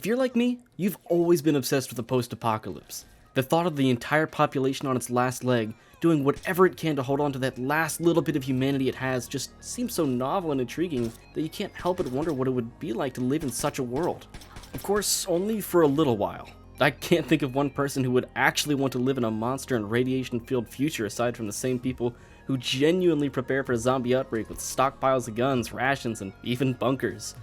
If you're like me, you've always been obsessed with the post-apocalypse. The thought of the entire population on its last leg, doing whatever it can to hold on to that last little bit of humanity it has, just seems so novel and intriguing that you can't help but wonder what it would be like to live in such a world. Of course, only for a little while. I can't think of one person who would actually want to live in a monster and radiation-filled future aside from the same people who genuinely prepare for a zombie outbreak with stockpiles of guns, rations, and even bunkers.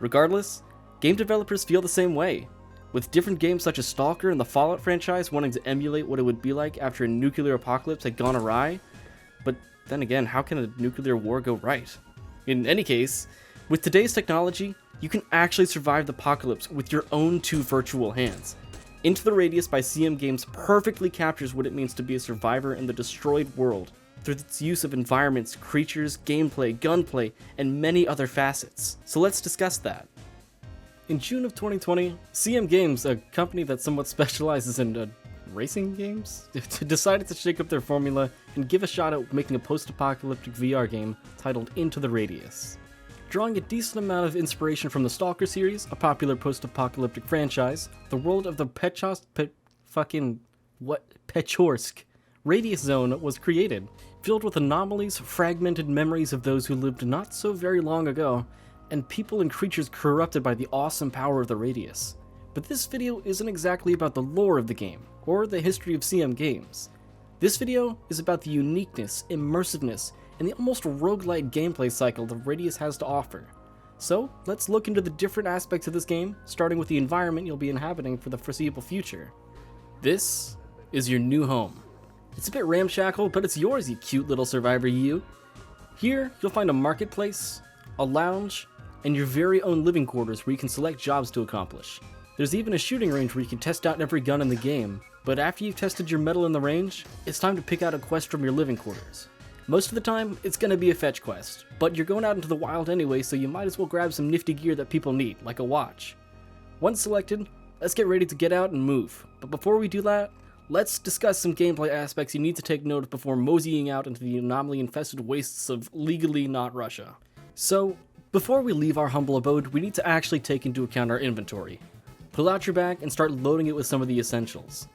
Regardless, game developers feel the same way, with different games such as S.t.a.l.k.e.r and the Fallout franchise wanting to emulate what it would be like after a nuclear apocalypse had gone awry. But then again, how can a nuclear war go right? In any case, with today's technology, you can actually survive the apocalypse with your own two virtual hands. Into the Radius by CM Games perfectly captures what it means to be a survivor in the destroyed world through its use of environments, creatures, gameplay, gunplay, and many other facets. So let's discuss that. In June of 2020, CM Games, a company that somewhat specializes in racing games, decided to shake up their formula and give a shot at making a post-apocalyptic VR game titled Into the Radius. Drawing a decent amount of inspiration from the S.t.a.l.k.e.r series, a popular post-apocalyptic franchise, the world of the Pechorsk Radius Zone was created, filled with anomalies, fragmented memories of those who lived not so very long ago, and people and creatures corrupted by the awesome power of the Radius. But this video isn't exactly about the lore of the game, or the history of CM Games. This video is about the uniqueness, immersiveness, and the almost roguelike gameplay cycle the Radius has to offer. So, let's look into the different aspects of this game, starting with the environment you'll be inhabiting for the foreseeable future. This is your new home. It's a bit ramshackle, but it's yours, you cute little survivor you. Here, you'll find a marketplace, a lounge, and your very own living quarters where you can select jobs to accomplish. There's even a shooting range where you can test out every gun in the game, but after you've tested your metal in the range, it's time to pick out a quest from your living quarters. Most of the time, it's going to be a fetch quest, but you're going out into the wild anyway, so you might as well grab some nifty gear that people need, like a watch. Once selected, let's get ready to get out and move. But before we do that, let's discuss some gameplay aspects you need to take note of before moseying out into the anomaly-infested wastes of legally not Russia. So, before we leave our humble abode, we need to actually take into account our inventory. Pull out your bag and start loading it with some of the essentials.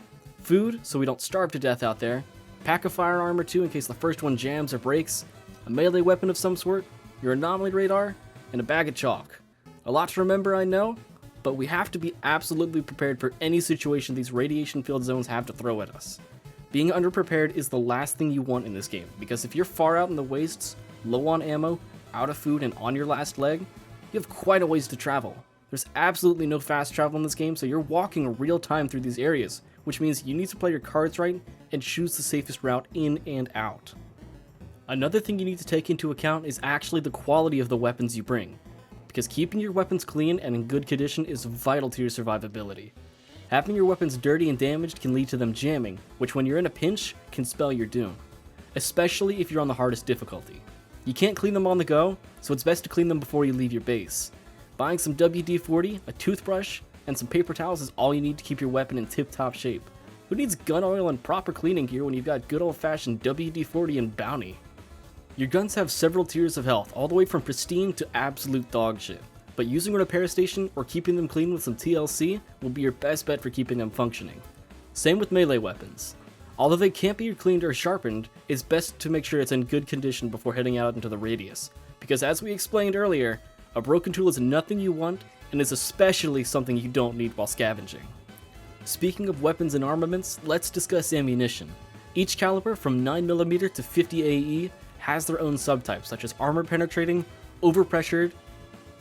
Food, so we don't starve to death out there. Pack of firearm or two in case the first one jams or breaks, a melee weapon of some sort, your anomaly radar, and a bag of chalk. A lot to remember, I know, but we have to be absolutely prepared for any situation these radiation-filled zones have to throw at us. Being underprepared is the last thing you want in this game, because if you're far out in the wastes, low on ammo, out of food, and on your last leg, you have quite a ways to travel. There's absolutely no fast travel in this game, so you're walking real time through these areas, which means you need to play your cards right and choose the safest route in and out. Another thing you need to take into account is actually the quality of the weapons you bring, because keeping your weapons clean and in good condition is vital to your survivability. Having your weapons dirty and damaged can lead to them jamming, which when you're in a pinch can spell your doom, especially if you're on the hardest difficulty. You can't clean them on the go, so it's best to clean them before you leave your base. Buying some WD-40, a toothbrush, and some paper towels is all you need to keep your weapon in tip-top shape. Who needs gun oil and proper cleaning gear when you've got good old-fashioned WD-40 and Bounty? Your guns have several tiers of health, all the way from pristine to absolute dog shit. But using a repair station or keeping them clean with some TLC will be your best bet for keeping them functioning. Same with melee weapons. Although they can't be cleaned or sharpened, it's best to make sure it's in good condition before heading out into the Radius, because as we explained earlier, a broken tool is nothing you want, and is especially something you don't need while scavenging. Speaking of weapons and armaments, let's discuss ammunition. Each caliber from 9mm to 50 AE has their own subtypes, such as armor penetrating, overpressured,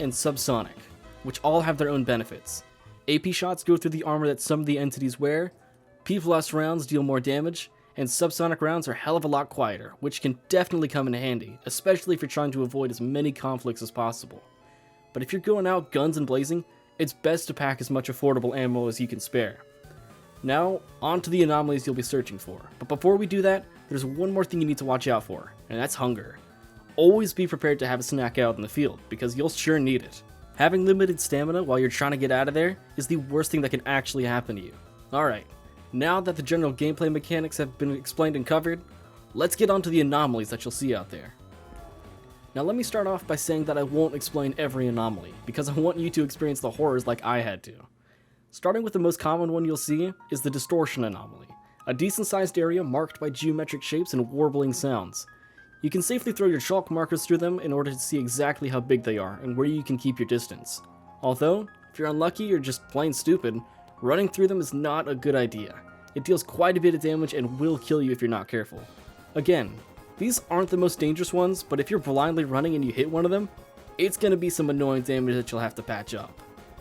and subsonic, which all have their own benefits. AP shots go through the armor that some of the entities wear, P+ rounds deal more damage, and subsonic rounds are a hell of a lot quieter, which can definitely come in handy, especially if you're trying to avoid as many conflicts as possible. But if you're going out guns and blazing, it's best to pack as much affordable ammo as you can spare. Now, on to the anomalies you'll be searching for. But before we do that, there's one more thing you need to watch out for, and that's hunger. Always be prepared to have a snack out in the field, because you'll sure need it. Having limited stamina while you're trying to get out of there is the worst thing that can actually happen to you. Alright, now that the general gameplay mechanics have been explained and covered, let's get on to the anomalies that you'll see out there. Now let me start off by saying that I won't explain every anomaly, because I want you to experience the horrors like I had to. Starting with the most common one you'll see is the distortion anomaly, a decent sized area marked by geometric shapes and warbling sounds. You can safely throw your chalk markers through them in order to see exactly how big they are and where you can keep your distance. Although, if you're unlucky or just plain stupid, running through them is not a good idea. It deals quite a bit of damage and will kill you if you're not careful. Again, these aren't the most dangerous ones, but if you're blindly running and you hit one of them, it's going to be some annoying damage that you'll have to patch up.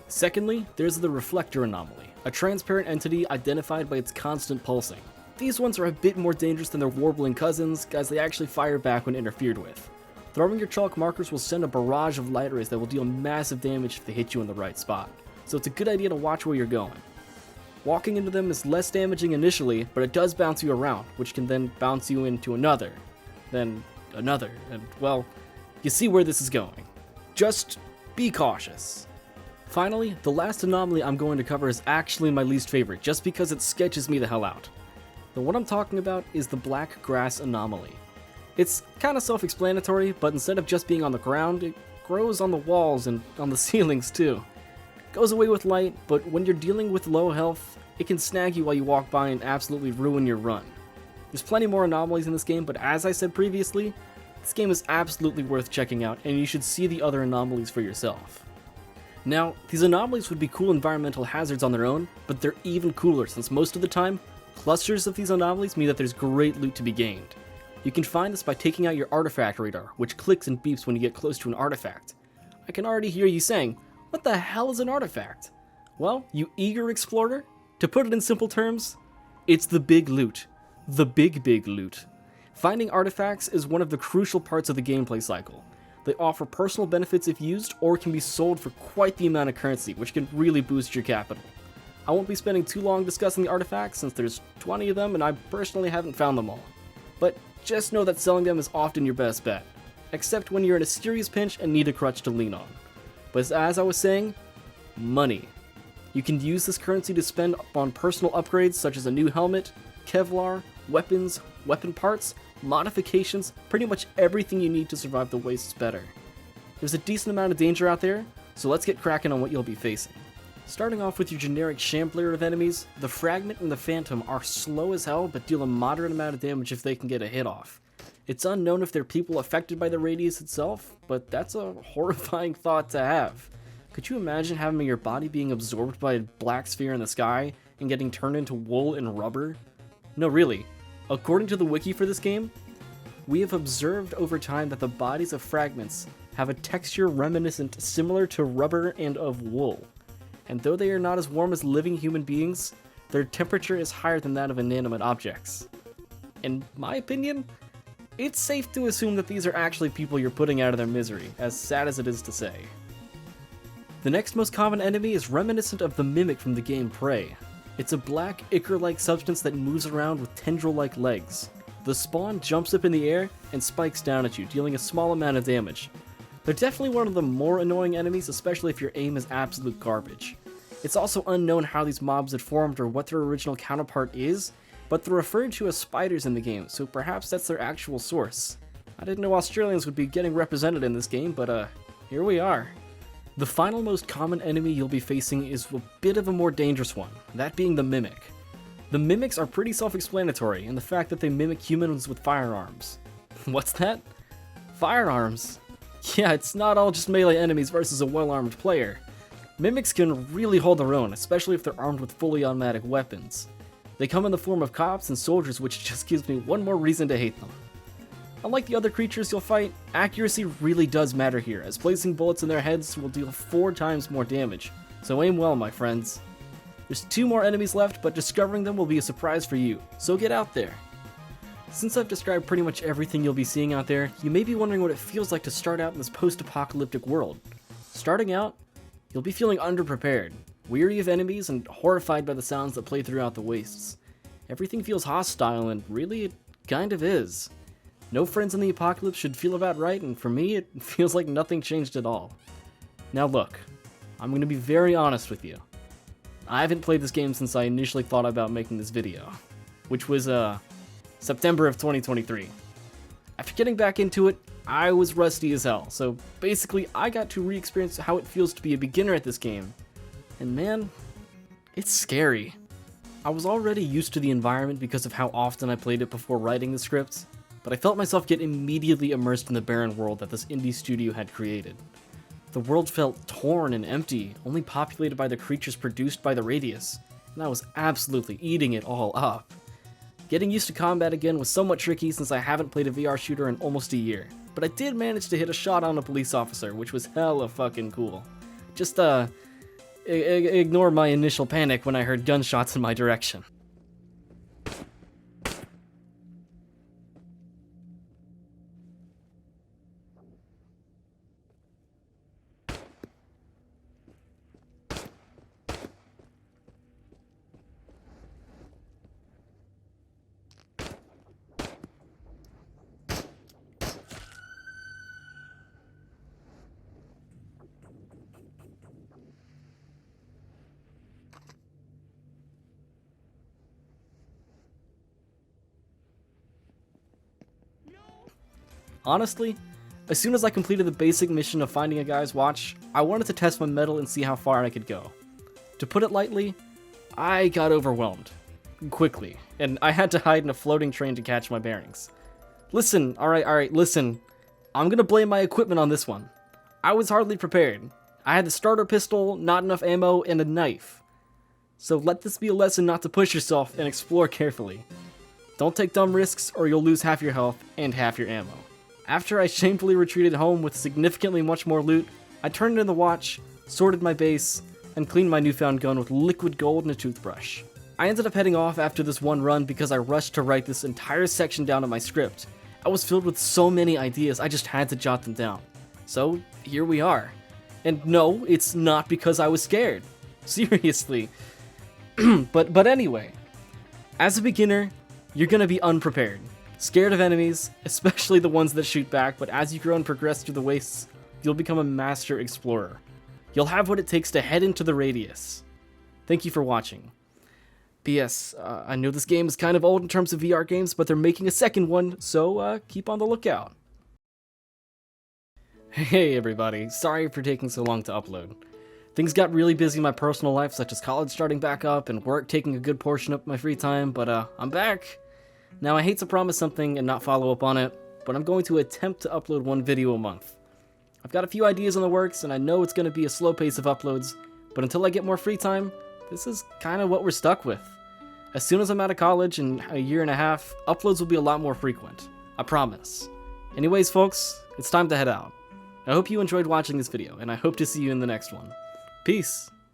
Secondly, there's the reflector anomaly, a transparent entity identified by its constant pulsing. These ones are a bit more dangerous than their warbling cousins, as they actually fire back when interfered with. Throwing your chalk markers will send a barrage of light rays that will deal massive damage if they hit you in the right spot, so it's a good idea to watch where you're going. Walking into them is less damaging initially, but it does bounce you around, which can then bounce you into another, then another, and well, you see where this is going. Just be cautious. Finally, the last anomaly I'm going to cover is actually my least favorite, just because it sketches me the hell out. The one I'm talking about is the black grass anomaly. It's kinda self-explanatory, but instead of just being on the ground, it grows on the walls and on the ceilings too. It goes away with light, but when you're dealing with low health, it can snag you while you walk by and absolutely ruin your run. There's plenty more anomalies in this game, but as I said previously, this game is absolutely worth checking out, and you should see the other anomalies for yourself. Now, these anomalies would be cool environmental hazards on their own, but they're even cooler since most of the time, clusters of these anomalies mean that there's great loot to be gained. You can find this by taking out your artifact radar, which clicks and beeps when you get close to an artifact. I can already hear you saying, what the hell is an artifact? Well, you eager explorer, to put it in simple terms, it's the big loot. The big loot. Finding artifacts is one of the crucial parts of the gameplay cycle. They offer personal benefits if used, or can be sold for quite the amount of currency, which can really boost your capital. I won't be spending too long discussing the artifacts since there's 20 of them and I personally haven't found them all. But just know that selling them is often your best bet, except when you're in a serious pinch and need a crutch to lean on. But as I was saying, money. You can use this currency to spend on personal upgrades such as a new helmet, Kevlar, weapons, weapon parts, modifications, pretty much everything you need to survive the wastes better. There's a decent amount of danger out there, so let's get cracking on what you'll be facing. Starting off with your generic shambler of enemies, the Fragment and the Phantom are slow as hell but deal a moderate amount of damage if they can get a hit off. It's unknown if they're people affected by the radius itself, but that's a horrifying thought to have. Could you imagine having your body being absorbed by a black sphere in the sky and getting turned into wool and rubber? No, really. According to the wiki for this game, we have observed over time that the bodies of fragments have a texture reminiscent similar to rubber and of wool. And though they are not as warm as living human beings, their temperature is higher than that of inanimate objects. In my opinion, it's safe to assume that these are actually people you're putting out of their misery, as sad as it is to say. The next most common enemy is reminiscent of the Mimic from the game Prey. It's a black, ichor-like substance that moves around with tendril-like legs. The spawn jumps up in the air and spikes down at you, dealing a small amount of damage. They're definitely one of the more annoying enemies, especially if your aim is absolute garbage. It's also unknown how these mobs had formed or what their original counterpart is, but they're referred to as spiders in the game, so perhaps that's their actual source. I didn't know Australians would be getting represented in this game, but here we are. The final most common enemy you'll be facing is a bit of a more dangerous one, that being the Mimic. The Mimics are pretty self-explanatory in the fact that they mimic humans with firearms. What's that? Firearms? Yeah, it's not all just melee enemies versus a well-armed player. Mimics can really hold their own, especially if they're armed with fully automatic weapons. They come in the form of cops and soldiers, which just gives me one more reason to hate them. Unlike the other creatures you'll fight, accuracy really does matter here, as placing bullets in their heads will deal 4 times more damage, so aim well, my friends. There's 2 more enemies left, but discovering them will be a surprise for you, so get out there. Since I've described pretty much everything you'll be seeing out there, you may be wondering what it feels like to start out in this post-apocalyptic world. Starting out, you'll be feeling underprepared, weary of enemies, and horrified by the sounds that play throughout the wastes. Everything feels hostile, and really, it kind of is. No friends in the apocalypse should feel about right, and for me, it feels like nothing changed at all. Now look, I'm going to be very honest with you. I haven't played this game since I initially thought about making this video, which was, September of 2023. After getting back into it, I was rusty as hell, so basically I got to re-experience how it feels to be a beginner at this game. And man, it's scary. I was already used to the environment because of how often I played it before writing the script, but I felt myself get immediately immersed in the barren world that this indie studio had created. The world felt torn and empty, only populated by the creatures produced by the Radius, and I was absolutely eating it all up. Getting used to combat again was somewhat tricky since I haven't played a VR shooter in almost a year, but I did manage to hit a shot on a police officer, which was hella fucking cool. Just, ignore my initial panic when I heard gunshots in my direction. Honestly, as soon as I completed the basic mission of finding a guy's watch, I wanted to test my mettle and see how far I could go. To put it lightly, I got overwhelmed. Quickly, and I had to hide in a floating train to catch my bearings. Listen, alright, listen. I'm gonna blame my equipment on this one. I was hardly prepared. I had the starter pistol, not enough ammo, and a knife. So let this be a lesson not to push yourself and explore carefully. Don't take dumb risks or you'll lose half your health and half your ammo. After I shamefully retreated home with significantly much more loot, I turned in the watch, sorted my base, and cleaned my newfound gun with liquid gold and a toothbrush. I ended up heading off after this one run because I rushed to write this entire section down in my script. I was filled with so many ideas, I just had to jot them down. So, here we are. And no, it's not because I was scared. Seriously. But anyway, as a beginner, you're gonna be unprepared. Scared of enemies, especially the ones that shoot back, but as you grow and progress through the wastes, you'll become a master explorer. You'll have what it takes to head into the Radius. Thank you for watching. P.S. I know this game is kind of old in terms of VR games, but they're making a second one, so keep on the lookout. Hey everybody, sorry for taking so long to upload. Things got really busy in my personal life, such as college starting back up and work taking a good portion of my free time, but I'm back. Now, I hate to promise something and not follow up on it, but I'm going to attempt to upload one video a month. I've got a few ideas in the works, and I know it's going to be a slow pace of uploads, but until I get more free time, this is kind of what we're stuck with. As soon as I'm out of college in a year and a half, uploads will be a lot more frequent. I promise. Anyways, folks, it's time to head out. I hope you enjoyed watching this video, and I hope to see you in the next one. Peace!